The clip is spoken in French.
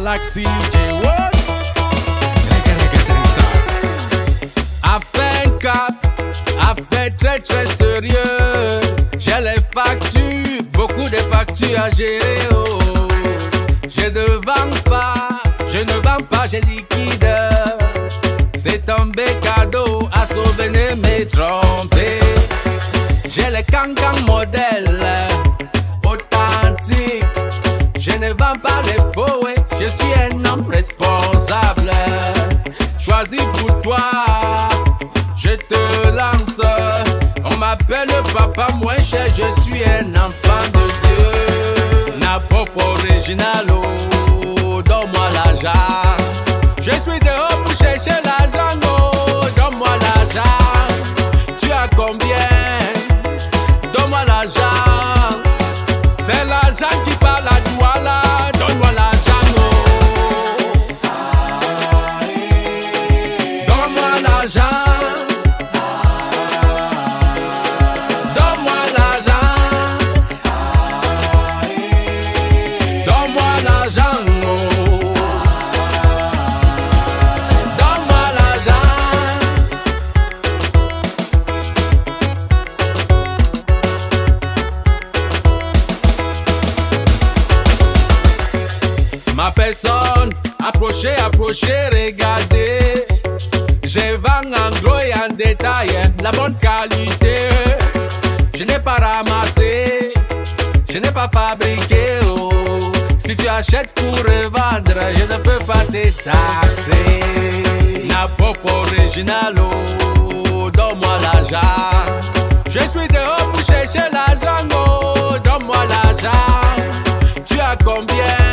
Galaxy J1. Afin cap, afin très très sérieux. J'ai les factures, beaucoup de factures à gérer. Oh. Je ne vends pas, je liquide. C'est tombé cadeau à souvenir mes trompés. J'ai les cancans modèles authentiques. Je ne vends pas les faux, ouais. Je suis un homme responsable. Choisis pour toi, je te lance. On m'appelle papa moins cher, je suis un enfant de Dieu. Na pop original, oh, donne-moi l'argent. Je suis dehors pour chercher l'argent, oh, donne-moi l'argent. Tu as combien? Donne-moi l'argent. C'est l'argent qui parle à toi là, donne-moi l'argent, oh. Donne-moi l'argent. Donne-moi l'argent. Donne-moi l'argent, oh. Donne-moi l'argent. Ma personne, approchez, regardez. Je vends en gros et en détail la bonne qualité. Je n'ai pas ramassé, je n'ai pas fabriqué. Oh. Si tu achètes pour revendre, je ne peux pas te taxer. Na pop original, oh, donne-moi l'argent. Je suis dehors pour chercher l'argent, oh, donne-moi l'argent. Tu as combien?